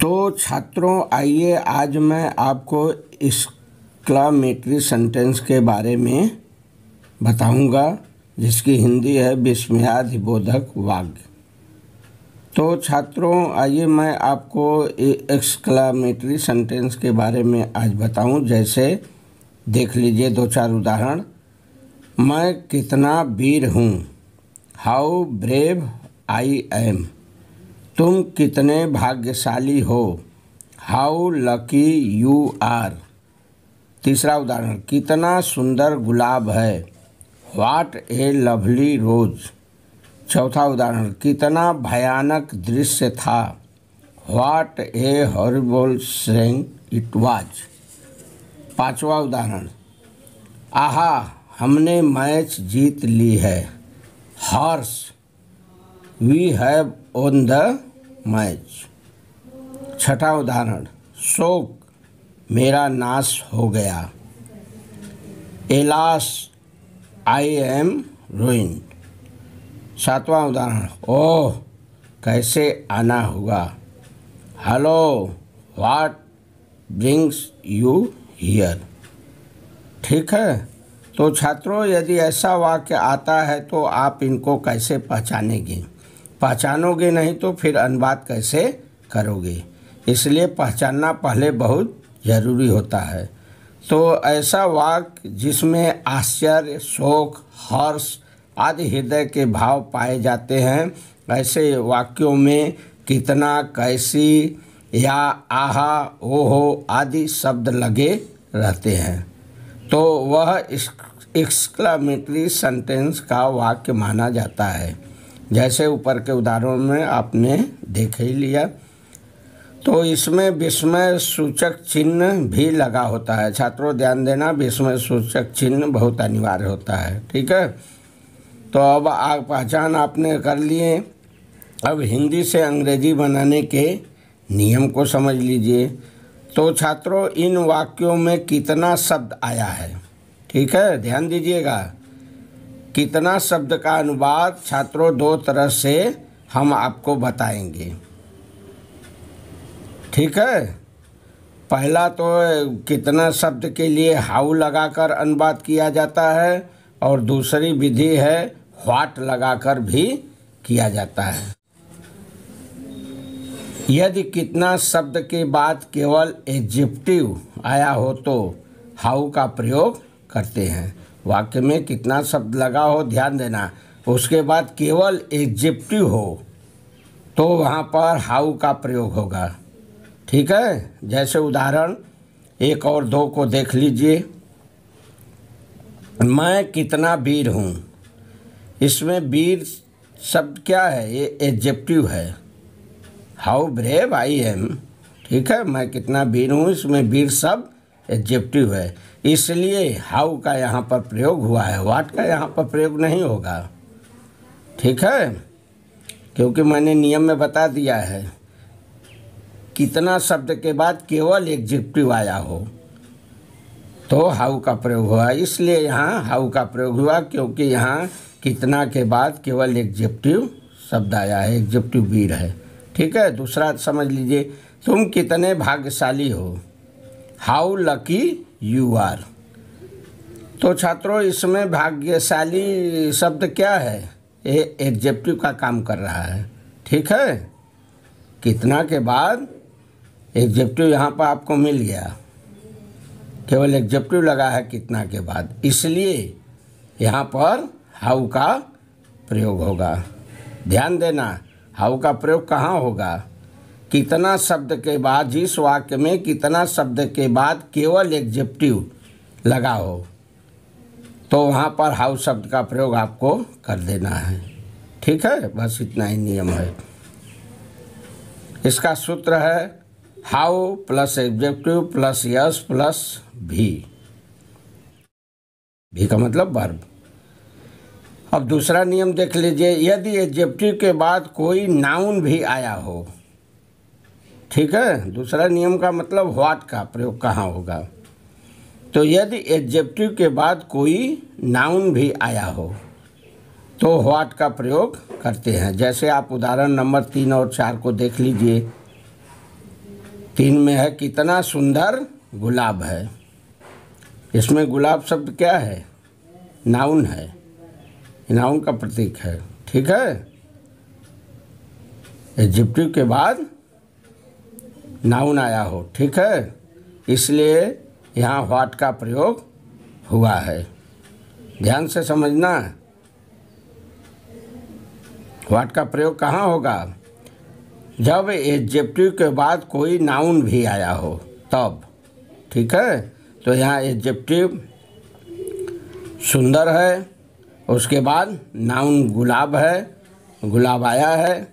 तो छात्रों, आइए आज मैं आपको एक्सक्लामेटरी सेंटेंस के बारे में बताऊंगा, जिसकी हिंदी है विस्मयादिबोधक वाक्य। तो छात्रों, आइए मैं आपको एक्सक्लामेटरी सेंटेंस के बारे में आज बताऊं। जैसे देख लीजिए दो चार उदाहरण। मैं कितना वीर हूँ, हाउ ब्रेव आई एम। तुम कितने भाग्यशाली हो, हाउ लकी यू आर। तीसरा उदाहरण, कितना सुंदर गुलाब है, व्हाट ए लवली रोज। चौथा उदाहरण, कितना भयानक दृश्य था, what a horrible scene it was. पांचवा उदाहरण, आहा हमने मैच जीत ली है, hurrah we have won the match. छठा उदाहरण, शोक मेरा नाश हो गया, एलास आई एम रूइंड। सातवां उदाहरण, ओह कैसे आना हुआ, hello what brings you here. ठीक है। तो छात्रों, यदि ऐसा वाक्य आता है तो आप इनको कैसे पहचानेंगे? पहचानोगे नहीं तो फिर अनुवाद कैसे करोगे? इसलिए पहचानना पहले बहुत ज़रूरी होता है। तो ऐसा वाक्य जिसमें आश्चर्य, शोक, हर्ष आदि हृदय के भाव पाए जाते हैं, ऐसे वाक्यों में कितना, कैसी या आहा, ओहो आदि शब्द लगे रहते हैं। तो वह एक्सक्लामेटरी सेंटेंस का वाक्य माना जाता है। जैसे ऊपर के उदाहरणों में आपने देख ही लिया। तो इसमें विस्मय सूचक चिन्ह भी लगा होता है। छात्रों ध्यान देना, विस्मय सूचक चिन्ह बहुत अनिवार्य होता है। ठीक है। तो अब आप पहचान आपने कर लिए। अब हिंदी से अंग्रेजी बनाने के नियम को समझ लीजिए। तो छात्रों, इन वाक्यों में कितना शब्द आया है, ठीक है, ध्यान दीजिएगा। कितना शब्द का अनुवाद छात्रों दो तरह से हम आपको बताएंगे। ठीक है। पहला तो कितना शब्द के लिए हाउ लगाकर अनुवाद किया जाता है, और दूसरी विधि है व्हाट लगाकर भी किया जाता है। यदि कितना शब्द के बाद केवल एडजेक्टिव आया हो तो हाउ का प्रयोग करते हैं। वाक्य में कितना शब्द लगा हो, ध्यान देना, उसके बाद केवल एडजेक्टिव हो तो वहाँ पर हाउ का प्रयोग होगा। ठीक है। जैसे उदाहरण 1 और 2 को देख लीजिए। मैं कितना वीर हूँ, इसमें वीर शब्द क्या है, ये एडजेक्टिव है। हाउ ब्रेव आई एम, ठीक है, मैं कितना वीर हूँ, इसमें वीर शब्द एडजेक्टिव है, इसलिए हाउ का यहाँ पर प्रयोग हुआ है, व्हाट का यहाँ पर प्रयोग नहीं होगा। ठीक है। क्योंकि मैंने नियम में बता दिया है, कितना शब्द के बाद केवल एडजेक्टिव आया हो तो हाउ का प्रयोग हुआ, इसलिए यहाँ हाउ का प्रयोग हुआ, क्योंकि यहाँ कितना के बाद केवल एडजेक्टिव शब्द आया है, एडजेक्टिव वीर है। ठीक है। दूसरा समझ लीजिए, तुम कितने भाग्यशाली हो, हाउ लकी यू आर। तो छात्रों, इसमें भाग्यशाली शब्द क्या है, ये एडजेक्टिव का काम कर रहा है। ठीक है। कितना के बाद एडजेक्टिव यहाँ पर आपको मिल गया, केवल एडजेक्टिव लगा है कितना के बाद, इसलिए यहाँ पर हाउ का प्रयोग होगा। ध्यान देना, हाउ का प्रयोग कहाँ होगा, कितना शब्द के बाद, जिस वाक्य में कितना शब्द के बाद केवल एडजेक्टिव लगा हो तो वहाँ पर हाउ शब्द का प्रयोग आपको कर देना है। ठीक है। बस इतना ही नियम है। इसका सूत्र है how plus adjective plus S plus भी। भी का मतलब वर्ब। अब दूसरा नियम देख लीजिए। यदि एडजेक्टिव के बाद कोई नाउन भी आया हो, ठीक है, दूसरा नियम का मतलब व्हाट का प्रयोग कहाँ होगा। तो यदि एडजेक्टिव के बाद कोई नाउन भी आया हो तो व्हाट का प्रयोग करते हैं। जैसे आप उदाहरण नंबर 3 और 4 को देख लीजिए। 3 में है कितना सुंदर गुलाब है। इसमें गुलाब शब्द क्या है? नाउन है, नाउन का प्रतीक है। ठीक है, एडजेक्टिव के बाद नाउन आया हो। ठीक है, इसलिए यहाँ व्हाट का प्रयोग हुआ है। ध्यान से समझना, व्हाट का प्रयोग कहाँ होगा? जब एडजेक्टिव के बाद कोई नाउन भी आया हो तब। ठीक है, तो यहाँ एडजेक्टिव सुंदर है, उसके बाद नाउन गुलाब है, गुलाब आया है,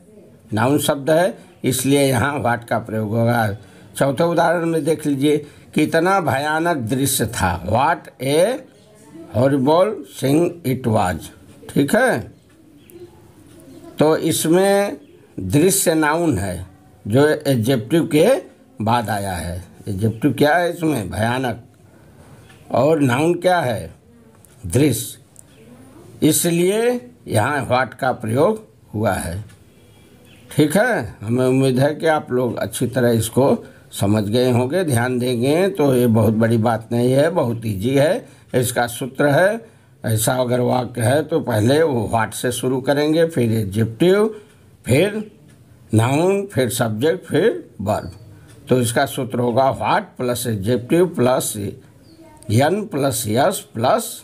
नाउन शब्द है, इसलिए यहाँ व्हाट का प्रयोग होगा। चौथे उदाहरण में देख लीजिए, कितना भयानक दृश्य था। What a horrible scene it was. ठीक है, तो इसमें दृश्य नाउन है जो एडजेक्टिव के बाद आया है। एडजेक्टिव क्या है इसमें? भयानक। और नाउन क्या है? दृश्य। इसलिए यहाँ व्हाट का प्रयोग हुआ है। ठीक है, हमें उम्मीद है कि आप लोग अच्छी तरह इसको समझ गए होंगे। ध्यान देंगे तो ये बहुत बड़ी बात नहीं है, बहुत इजी है। इसका सूत्र है, ऐसा अगर वाक्य है तो पहले वो व्हाट से शुरू करेंगे, फिर एडजेक्टिव, फिर नाउन, फिर सब्जेक्ट, फिर वर्ब। तो इसका सूत्र होगा what plus adjective plus N plus S plus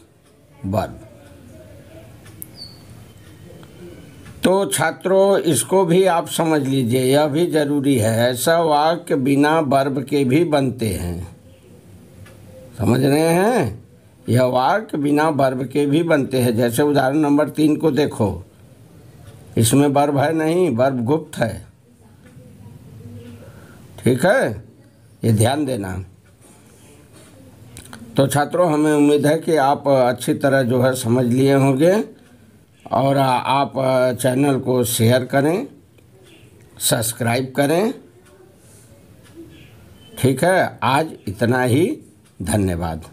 verb. तो छात्रों, इसको भी आप समझ लीजिए, यह भी जरूरी है। ऐसा वाक्य बिना वर्ब के भी बनते हैं। समझ रहे हैं? यह वाक्य बिना वर्ब के भी बनते हैं। जैसे उदाहरण नंबर 3 को देखो, इसमें वर्ब है नहीं, वर्ब गुप्त है। ठीक है, ये ध्यान देना। तो छात्रों, हमें उम्मीद है कि आप अच्छी तरह जो है समझ लिए होंगे, और आप चैनल को शेयर करें, सब्सक्राइब करें। ठीक है, आज इतना ही। धन्यवाद।